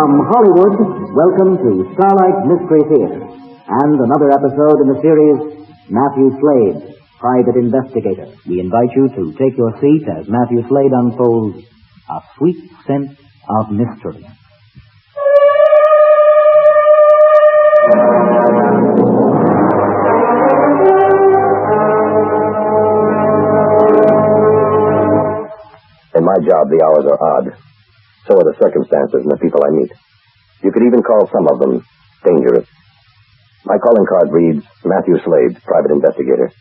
From Hollywood, welcome to Starlight Mystery Theater and another episode in the series, Matthew Slade, Private Investigator. We invite you to take your seat as Matthew Slade unfolds a sweet scent of mystery. In my job, the hours are odd. So are the circumstances and the people I meet. You could even call some of them dangerous. My calling card reads, Matthew Slade, Private Investigator.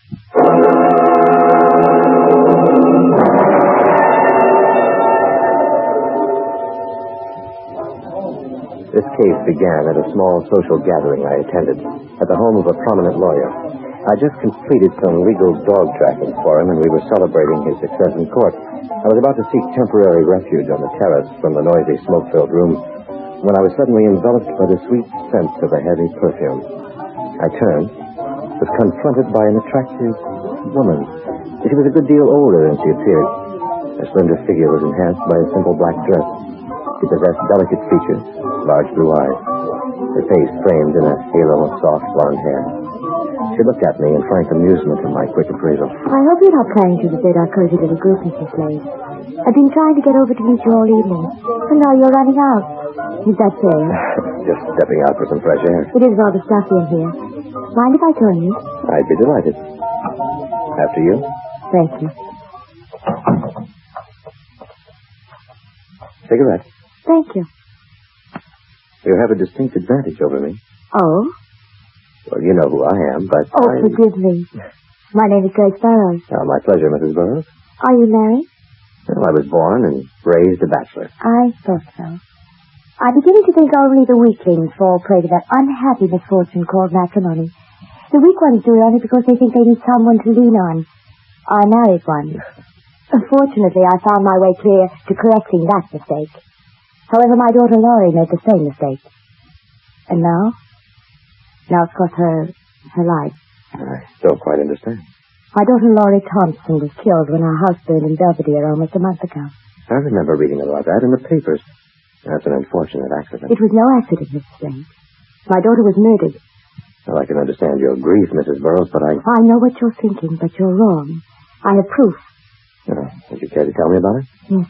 This case began at a small social gathering I attended at the home of a prominent lawyer. I just completed some legal dog tracking for him, and we were celebrating his success in court. I was about to seek temporary refuge on the terrace from the noisy, smoke-filled room when I was suddenly enveloped by the sweet scent of a heavy perfume. I turned, was confronted by an attractive woman. She was a good deal older than she appeared. Her slender figure was enhanced by a simple black dress. She possessed delicate features, large blue eyes, her face framed in a halo of soft blonde hair. She looked at me in frank amusement at my quick appraisal. I hope you're not planning to visit our cozy little group, Mrs. Slade. I've been trying to get over to meet you all evening, and now you're running out. Is that fair? Just stepping out for some fresh air. It is rather stuffy in here. Mind if I join you? I'd be delighted. After you? Thank you. Cigarette. Thank you. You have a distinct advantage over me. Oh? Well, you know who I am, but forgive me. My name is Grace Burroughs. Oh, my pleasure, Mrs. Burroughs. Are you married? Well, I was born and raised a bachelor. I thought so. I'm beginning to think only the weaklings fall prey to that unhappy misfortune called matrimony. The weak ones do it only because they think they need someone to lean on. I married one. Unfortunately, I found my way clear to correcting that mistake. However, my daughter Laurie made the same mistake. And now? Now it's cost her life. I don't quite understand. My daughter Laurie Thompson was killed when our house burned in Belvedere almost a month ago. I remember reading about that in the papers. That's an unfortunate accident. It was no accident, Mrs. Slade. My daughter was murdered. Well, I can understand your grief, Mrs. Burroughs, but I know what you're thinking, but you're wrong. I have proof. Would you care to tell me about it? Yes.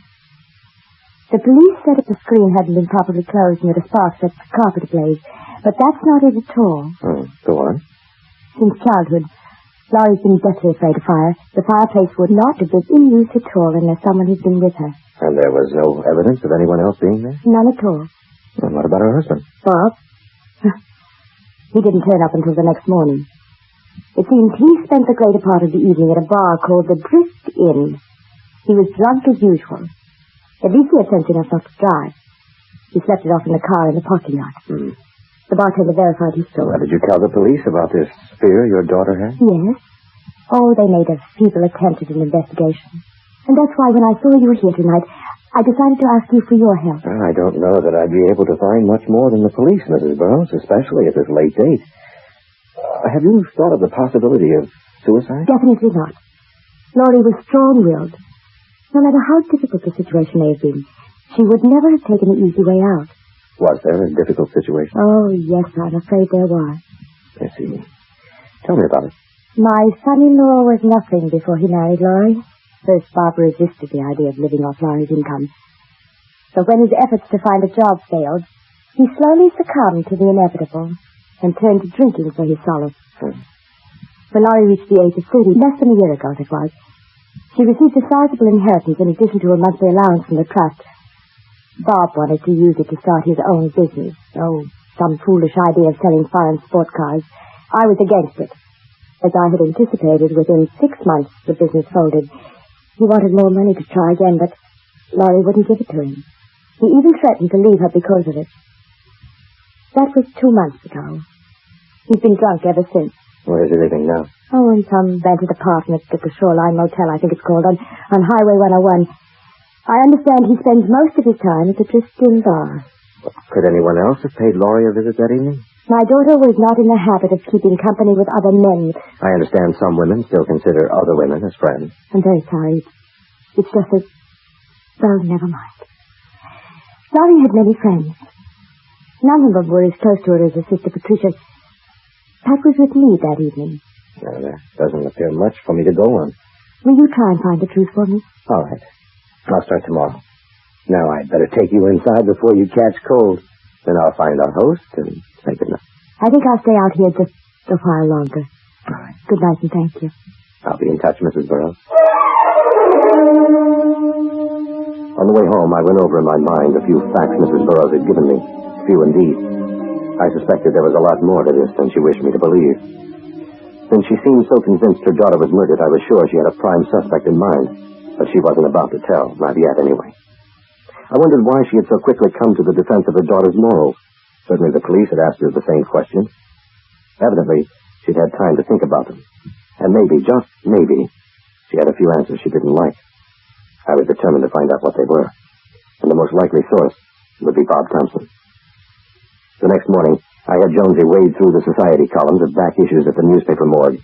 The police said if the screen hadn't been properly closed and that a spark set the carpet ablaze, but that's not it at all. Go on. Since childhood, Laurie's been deathly afraid of fire. The fireplace would not have been in use at all unless someone had been with her. And there was no evidence of anyone else being there? None at all. And what about her husband? Bob? He didn't turn up until the next morning. It seems he spent the greater part of the evening at a bar called the Drift Inn. He was drunk as usual. At least he had sense enough not to drive. He slept it off in the car in the parking lot. The bartender verified his story. Well, did you tell the police about this fear your daughter had? Yes. Oh, they made a feeble attempt at an investigation. And that's why when I saw you here tonight, I decided to ask you for your help. Well, I don't know that I'd be able to find much more than the police, Mrs. Burroughs, especially at this late date. Have you thought of the possibility of suicide? Definitely not. Laurie was strong-willed. No matter how difficult the situation may have been, she would never have taken the easy way out. Was there a difficult situation? Oh, yes, I'm afraid there was. I see. Tell me about it. My son-in-law was nothing before he married Laurie. First, Bob resisted the idea of living off Laurie's income. But when his efforts to find a job failed, he slowly succumbed to the inevitable and turned to drinking for his solace. When Laurie reached the age of 30, less than a year ago, that was, she received a sizable inheritance in addition to a monthly allowance from the trust. Bob wanted to use it to start his own business. Oh, some foolish idea of selling foreign sport cars. I was against it. As I had anticipated, within 6 months the business folded. He wanted more money to try again, but Laurie wouldn't give it to him. He even threatened to leave her because of it. That was 2 months ago. He's been drunk ever since. Where is he living now? Oh, in some rented apartment at the Shoreline Motel, I think it's called, on Highway 101. I understand he spends most of his time at the Drift Inn bar. Could anyone else have paid Laurie a visit that evening? My daughter was not in the habit of keeping company with other men. I understand some women still consider other women as friends. I'm very sorry. It's just that... Well, never mind. Laurie had many friends. None of them were as close to her as her sister Patricia. Pat was with me that evening. Now, there doesn't appear much for me to go on. Will you try and find the truth for me? All right. I'll start tomorrow. Now, I'd better take you inside before you catch cold. Then I'll find our host and say good night. I think I'll stay out here just a while longer. All right. Good night and thank you. I'll be in touch, Mrs. Burroughs. On the way home, I went over in my mind the few facts Mrs. Burroughs had given me. Few indeed. I suspected there was a lot more to this than she wished me to believe. Since she seemed so convinced her daughter was murdered, I was sure she had a prime suspect in mind. But she wasn't about to tell, not yet anyway. I wondered why she had so quickly come to the defense of her daughter's morals. Certainly the police had asked her the same questions. Evidently, she'd had time to think about them. And maybe, just maybe, she had a few answers she didn't like. I was determined to find out what they were. And the most likely source would be Bob Thompson. The next morning, I had Jonesy wade through the society columns of back issues at the newspaper morgue.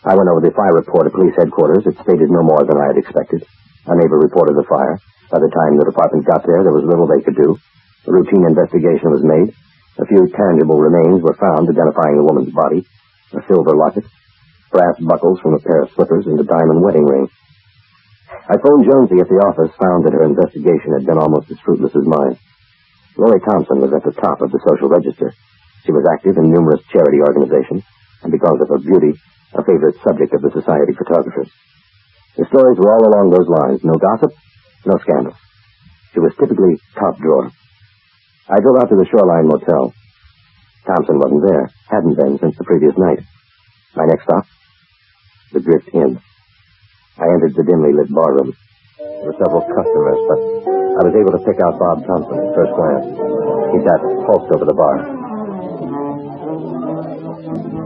I went over the fire report at police headquarters. It stated no more than I had expected. A neighbor reported the fire. By the time the department got there was little they could do. A routine investigation was made. A few tangible remains were found identifying the woman's body. A silver locket, brass buckles from a pair of slippers, and a diamond wedding ring. I phoned Jonesy at the office, found that her investigation had been almost as fruitless as mine. Lori Thompson was at the top of the social register. She was active in numerous charity organizations, and because of her beauty, a favorite subject of the society photographers. The stories were all along those lines. No gossip, no scandal. She was typically top drawer. I drove out to the Shoreline Motel. Thompson wasn't there. Hadn't been since the previous night. My next stop, the Drift Inn. I entered the dimly lit barroom. There were several customers, but I was able to pick out Bob Thompson at first glance. He sat hulked over the bar.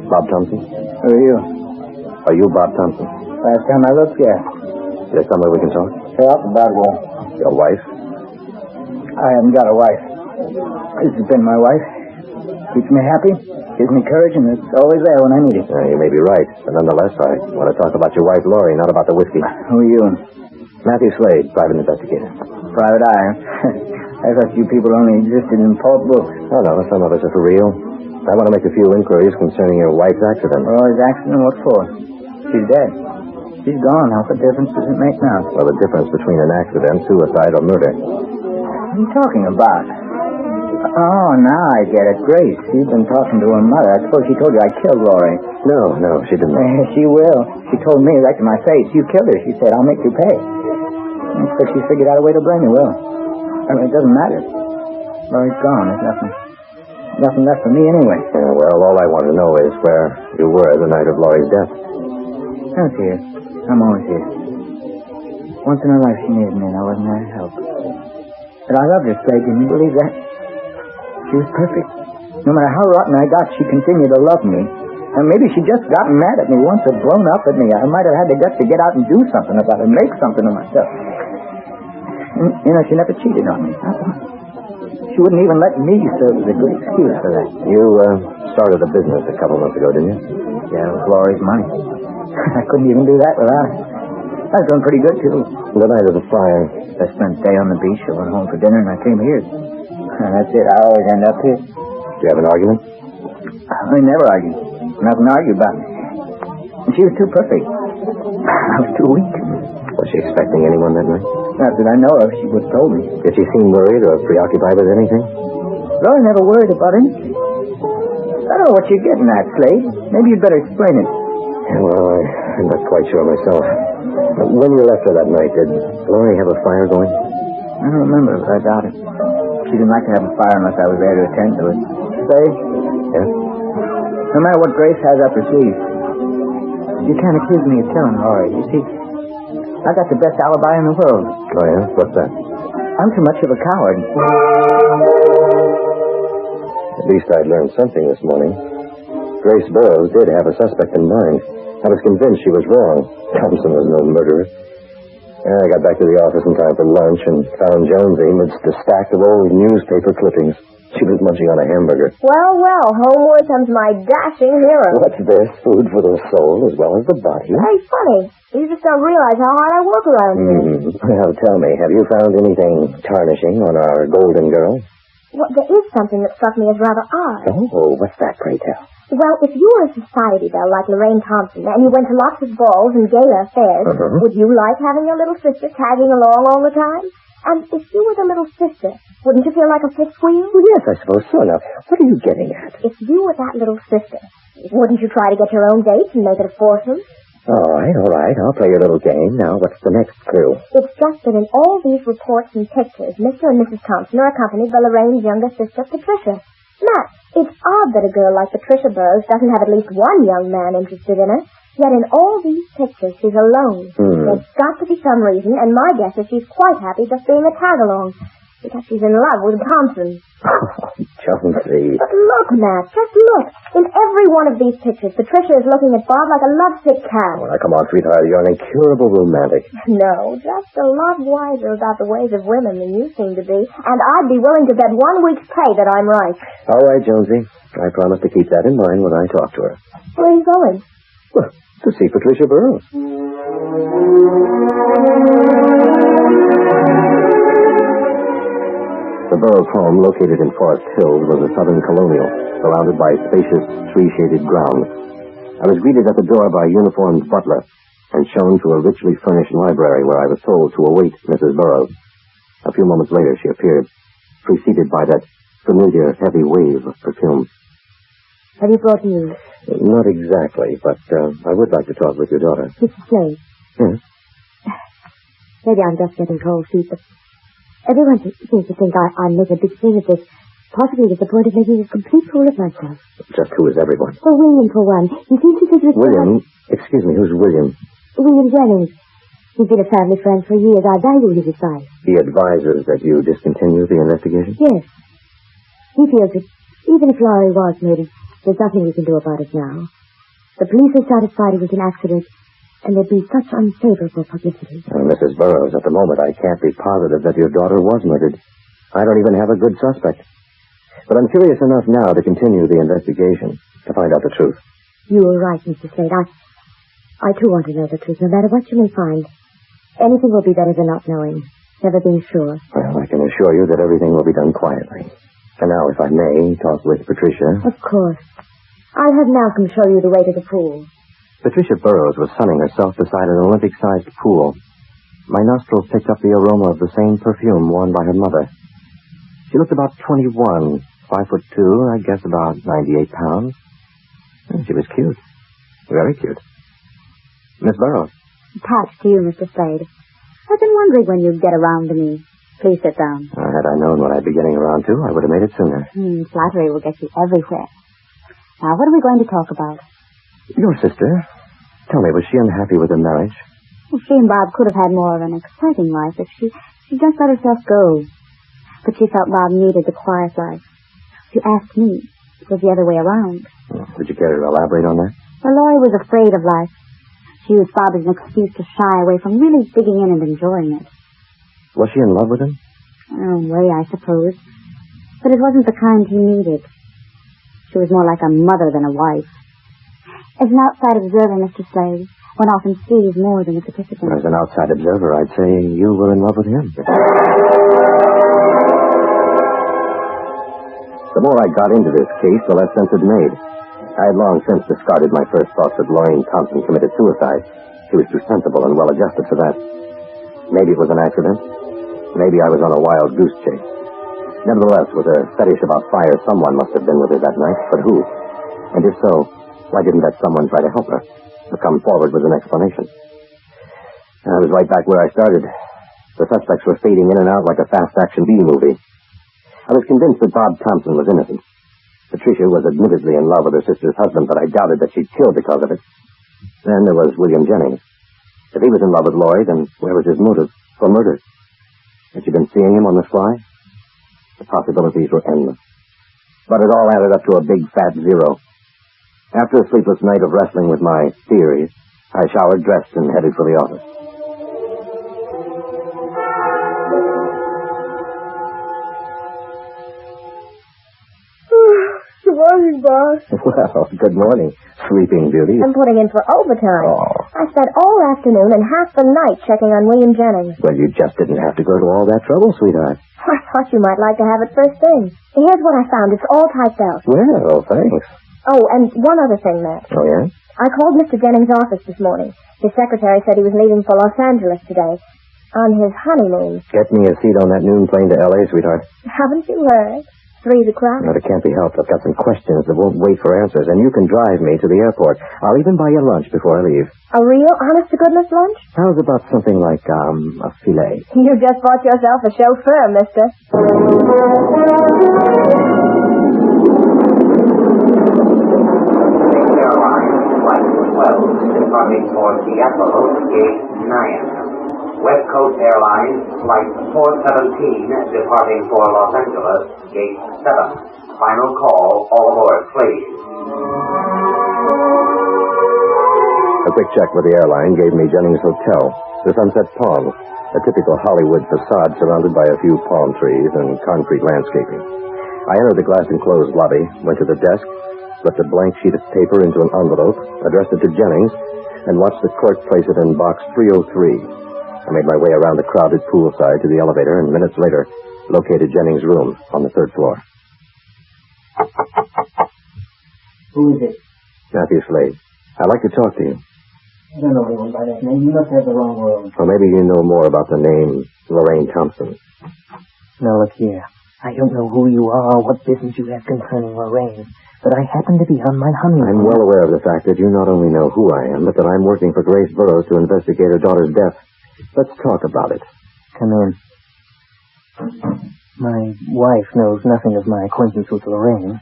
Bob Thompson? Who are you? Are you Bob Thompson? Last time I looked, yeah. Is there somewhere we can talk? Stay off the bad wall. Your wife? I haven't got a wife. This has been my wife. Keeps me happy, gives me courage, and it's always there when I need it. You may be right, but nonetheless, I want to talk about your wife, Lori, not about the whiskey. Who are you? Matthew Slade, private investigator. Private eye. I thought you people only existed in pulp books. Oh, no, some of us are for real. I want to make a few inquiries concerning your wife's accident. Oh, his accident? What for? She's dead. She's gone. How what difference does it make now? Well, the difference between an accident, suicide, or murder. What are you talking about? Oh, now I get it. Grace, you've been talking to her mother. I suppose she told you I killed Lori. No, she didn't. She will. She told me right to my face. You killed her. She said, I'll make you pay. I expect she figured out a way to blame you, Will. I mean, it doesn't matter. Lori's gone. There's nothing left for me anyway. Yeah, well, all I want to know is where you were the night of Lori's death. I was here. I'm always here. Once in her life she needed me and I wasn't there to help. But I loved her, Slade. Can you believe that? She was perfect. No matter how rotten I got, she continued to love me. And maybe she just got mad at me once or blown up at me. I might have had the guts to get out and do something about it, make something of myself. And, she never cheated on me. She wouldn't even let me, so it was a good excuse for that. You started a business a couple months ago, didn't you? Yeah, it was Lori's money. I couldn't even do that without it. I was doing pretty good, too. The night of the fire. I spent the day on the beach. I went home for dinner, and I came here. That's it. I always end up here. Did you have an argument? I never argued. Nothing to argue about. And she was too perfect. I was too weak. Was she expecting anyone that night? Not that I know of. She would have told me. Did she seem worried or preoccupied with anything? Lori never worried about anything. I don't know what you're getting at, Slade. Maybe you'd better explain it. Well, I'm not quite sure myself. When you left her that night, did Lori have a fire going? I don't remember, but I doubt it. She didn't like to have a fire unless I was there to attend to it. Slade? Yes? No matter what Grace has up her sleeve, you can't accuse me of killing Lori. You see, I got the best alibi in the world. Oh, yeah? What's that? I'm too much of a coward. At least I'd learned something this morning. Grace Burroughs did have a suspect in mind. I was convinced she was wrong. Thompson was no murderer. I got back to the office in time for lunch and found Jonesy amidst a stack of old newspaper clippings. She was munching on a hamburger. Well, homeward comes my dashing hero. What's this? Food for the soul as well as the body? Hey, funny. You just don't realize how hard I work around here. Well, tell me, have you found anything tarnishing on our golden girl? Well, there is something that struck me as rather odd. Oh, what's that, pray tell? Well, if you were a society belle like Lorraine Thompson and you went to lots of balls and gala affairs, would you like having your little sister tagging along all the time? And if you were the little sister, wouldn't you feel like a fifth wheel? Well, yes, I suppose so. Now, what are you getting at? If you were that little sister, wouldn't you try to get your own dates and make it a foursome? All right. I'll play your little game. Now, what's the next clue? It's just that in all these reports and pictures, Mr. and Mrs. Thompson are accompanied by Lorraine's younger sister, Patricia. Matt, it's odd that a girl like Patricia Burroughs doesn't have at least one young man interested in her. Yet in all these pictures, she's alone. There's got to be some reason, and my guess is she's quite happy just being a tag-along. Because she's in love with Thompson. Jonesy. But look, Matt, just look. In every one of these pictures, Patricia is looking at Bob like a lovesick cat. Oh, now, come on, sweetheart. You're an incurable romantic. No, just a lot wiser about the ways of women than you seem to be. And I'd be willing to bet 1 week's pay that I'm right. All right, Jonesy. I promise to keep that in mind when I talk to her. Where are you going? Well, to see Patricia Burroughs. The Burroughs home, located in Forest Hills, was a southern colonial, surrounded by spacious, tree-shaded grounds. I was greeted at the door by a uniformed butler and shown to a richly furnished library where I was told to await Mrs. Burroughs. A few moments later, she appeared, preceded by that familiar heavy wave of perfume. Have you brought news? Not exactly, but I would like to talk with your daughter. Mrs. Slade. Yes? Maybe I'm just getting cold feet, but everyone seems to think I'm making a big thing of this, possibly to the point of making a complete fool of myself. Just who is everyone? Well, William, for one. He seems to think that... William? Excuse me, who's William? William Jennings. He's been a family friend for years. I value his advice. He advises that you discontinue the investigation? Yes. He feels that even if Laurie was murdered, there's nothing we can do about it now. The police are satisfied it was an accident, and there'd be such unfavorable publicity. Mrs. Burroughs, at the moment, I can't be positive that your daughter was murdered. I don't even have a good suspect. But I'm curious enough now to continue the investigation, to find out the truth. You were right, Mr. Slade. I too want to know the truth, no matter what you may find. Anything will be better than not knowing, never being sure. Well, I can assure you that everything will be done quietly. And now, if I may, talk with Patricia. Of course. I'll have Malcolm show you the way to the pool. Patricia Burroughs was sunning herself beside an Olympic-sized pool. My nostrils picked up the aroma of the same perfume worn by her mother. She looked about 21, 5'2", I guess about 98 pounds. And she was cute. Very cute. Miss Burroughs. Attached to you, Mr. Slade. I've been wondering when you'd get around to me. Please sit down. Had I known what I'd be getting around to, I would have made it sooner. Flattery will get you everywhere. Now, what are we going to talk about? Your sister. Tell me, was she unhappy with her marriage? Well, she and Bob could have had more of an exciting life if she just let herself go. But she felt Bob needed the quiet life. If you ask me, it was the other way around. Would you care to elaborate on that? Well, Laurie was afraid of life. She used Bob as an excuse to shy away from really digging in and enjoying it. Was she in love with him? In a way, I suppose. But it wasn't the kind he needed. She was more like a mother than a wife. As an outside observer, Mr. Slade, one often sees more than a participant. As an outside observer, I'd say you were in love with him. The more I got into this case, the less sense it made. I had long since discarded my first thoughts that Lorraine Thompson committed suicide. She was too sensible and well-adjusted for that. Maybe it was an accident. Maybe I was on a wild goose chase. Nevertheless, with her fetish about fire, someone must have been with her that night. But who? And if so, why didn't that someone try to help her? Or come forward with an explanation? I was right back where I started. The suspects were fading in and out like a fast-action B-movie. I was convinced that Bob Thompson was innocent. Patricia was admittedly in love with her sister's husband, but I doubted that she'd killed because of it. Then there was William Jennings. If he was in love with Laurie, then where was his motive for murder? Had she been seeing him on the sly? The possibilities were endless. But it all added up to a big fat zero. After a sleepless night of wrestling with my theories, I showered, dressed, and headed for the office. Good morning, boss. Well, good morning, sleeping beauty. I'm putting in for overtime. Oh. I spent all afternoon and half the night checking on William Jennings. Well, you just didn't have to go to all that trouble, sweetheart. I thought you might like to have it first thing. Here's what I found. It's all typed out. Well, thanks. Oh, and one other thing, Matt. Oh, yeah? I called Mr. Jennings' office this morning. His secretary said he was leaving for Los Angeles today. On his honeymoon. Get me a seat on that noon plane to L.A., sweetheart. Haven't you heard? 3 o'clock. No, it can't be helped. I've got some questions that won't wait for answers, and you can drive me to the airport. I'll even buy you lunch before I leave. A real honest-to-goodness lunch? How's about something like, a filet? You just bought yourself a chauffeur, mister. Flight 12, departing for Seattle, gate 9. West Coast Airlines, Flight 417, departing for Los Angeles, gate 7. Final call, all aboard, please. A quick check with the airline gave me Jennings' hotel, the Sunset Palms, a typical Hollywood facade surrounded by a few palm trees and concrete landscaping. I entered the glass-enclosed lobby, went to the desk, slipped a blank sheet of paper into an envelope, addressed it to Jennings, and watched the clerk place it in box 303. I made my way around the crowded poolside to the elevator, and minutes later, located Jennings' room on the 3rd floor. Who is it? Matthew Slade. I'd like to talk to you. I don't know anyone by that name. You must have the wrong room. Or maybe you know more about the name Lorraine Thompson. Now, look here. I don't know who you are or what business you have concerning Lorraine, but I happen to be on my honeymoon. I'm well aware of the fact that you not only know who I am, but that I'm working for Grace Burroughs to investigate her daughter's death. Let's talk about it. Come in. My wife knows nothing of my acquaintance with Lorraine.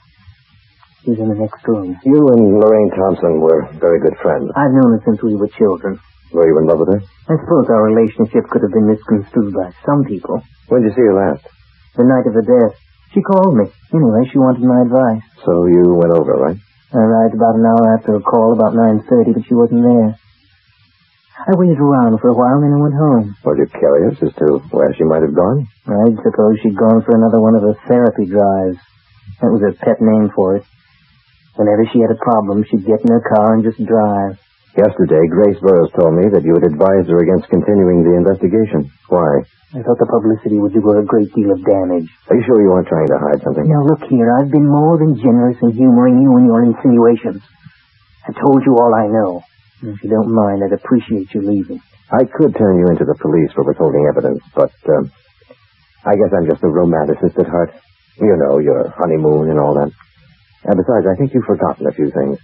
She's in the next room. You and Lorraine Thompson were very good friends. I've known her since we were children. Were you in love with her? I suppose our relationship could have been misconstrued by some people. When did you see her last? The night of her death. She called me. Anyway, she wanted my advice. So you went over, right? I arrived about an hour after her call, about 9:30, but she wasn't there. I waited around for a while, then I went home. Were you curious as to where she might have gone? I suppose she'd gone for another one of her therapy drives. That was her pet name for it. Whenever she had a problem, she'd get in her car and just drive. Yesterday, Grace Burroughs told me that you had advised her against continuing the investigation. Why? I thought the publicity would do her a great deal of damage. Are you sure you weren't trying to hide something? Now, look here. I've been more than generous in humoring you and your insinuations. I've told you all I know. If you don't mind, I'd appreciate you leaving. I could turn you into the police for withholding evidence, but I guess I'm just a romanticist at heart. You know, your honeymoon and all that. And besides, I think you've forgotten a few things.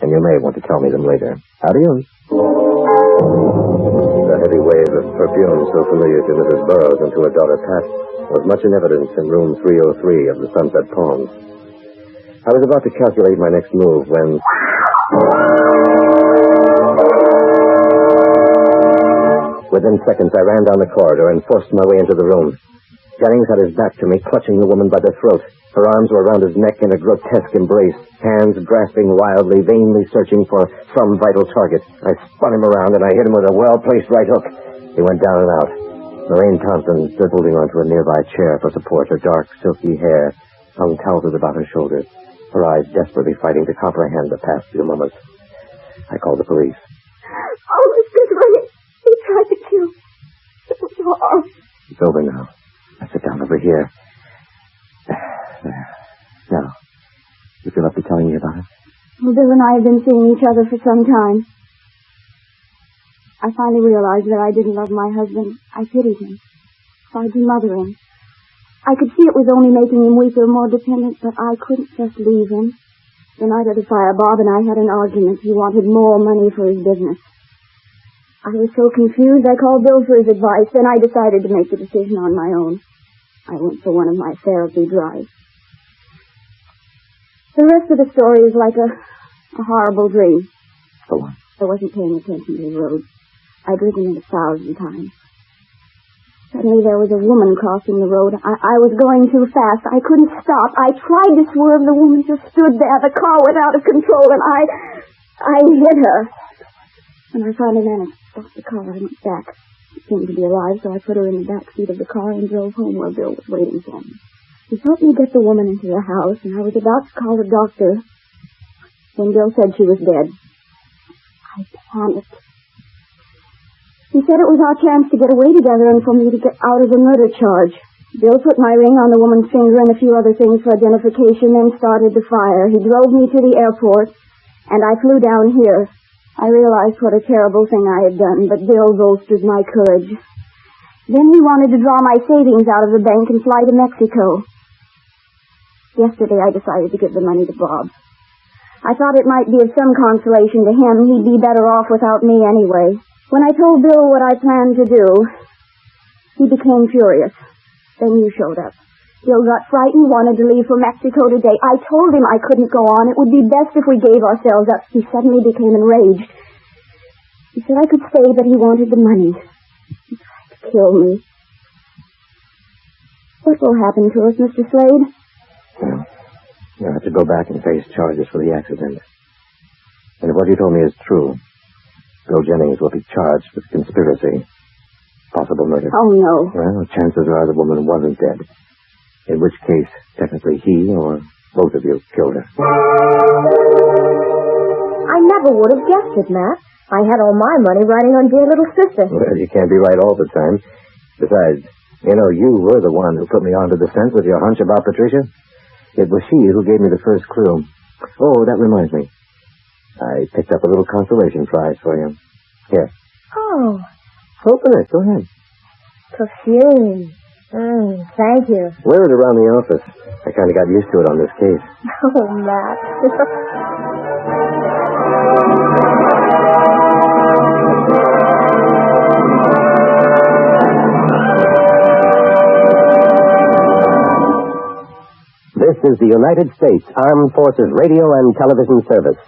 And you may want to tell me them later. Adios. The heavy wave of perfume so familiar to Mrs. Burroughs and to her daughter Pat was much in evidence in room 303 of the Sunset Palms. I was about to calculate my next move when... Within seconds, I ran down the corridor and forced my way into the room. Jennings had his back to me, clutching the woman by the throat. Her arms were around his neck in a grotesque embrace, hands grasping wildly, vainly searching for some vital target. I spun him around, and I hit him with a well-placed right hook. He went down and out. Lorraine Thompson stood holding onto a nearby chair for support. Her dark, silky hair hung tousled about her shoulders, her eyes desperately fighting to comprehend the past few moments. I called the police. Oh, Mr. Gray, he tried to kill. It was horrible. It's over now. Now sit down over here. There. Now, you feel up to telling me about it? Well, Bill and I have been seeing each other for some time. I finally realized that I didn't love my husband. I pitied him. Tried to mother him. I could see it was only making him weaker, more dependent, but I couldn't just leave him. The night of the fire, Bob and I had an argument. He wanted more money for his business. I was so confused, I called Bill for his advice. Then I decided to make the decision on my own. I went for one of my therapy drives. The rest of the story is like a horrible dream. Go on. I wasn't paying attention to the road. I'd driven it 1,000 times. Suddenly there was a woman crossing the road. I was going too fast. I couldn't stop. I tried to swerve. The woman just stood there. The car went out of control, and I hit her. When I finally managed to stop the car, I went back. She seemed to be alive, so I put her in the back seat of the car and drove home where Bill was waiting for me. He helped me get the woman into the house, and I was about to call the doctor when Bill said she was dead. I panicked. He said it was our chance to get away together and for me to get out of the murder charge. Bill put my ring on the woman's finger and a few other things for identification, then started the fire. He drove me to the airport, and I flew down here. I realized what a terrible thing I had done, but Bill bolstered my courage. Then he wanted to draw my savings out of the bank and fly to Mexico. Yesterday I decided to give the money to Bob. I thought it might be of some consolation to him. He'd be better off without me anyway. When I told Bill what I planned to do, he became furious. Then you showed up. Bill got frightened, wanted to leave for Mexico today. I told him I couldn't go on. It would be best if we gave ourselves up. He suddenly became enraged. He said I could stay, but he wanted the money. He tried to kill me. What will happen to us, Mr. Slade? Well, you'll have to go back and face charges for the accident. And if what you told me is true, Bill Jennings will be charged with conspiracy. Possible murder. Oh, no. Well, chances are the woman wasn't dead. In which case, technically he or both of you killed her. I never would have guessed it, Matt. I had all my money riding on dear little sister. Well, you can't be right all the time. Besides, you were the one who put me onto the scent with your hunch about Patricia. It was she who gave me the first clue. Oh, that reminds me. I picked up a little consolation prize for you. Here. Oh. Open it. Go ahead. Perfume. Thank you. Wear it around the office. I kind of got used to it on this case. Oh, Matt. This is the United States Armed Forces Radio and Television Service.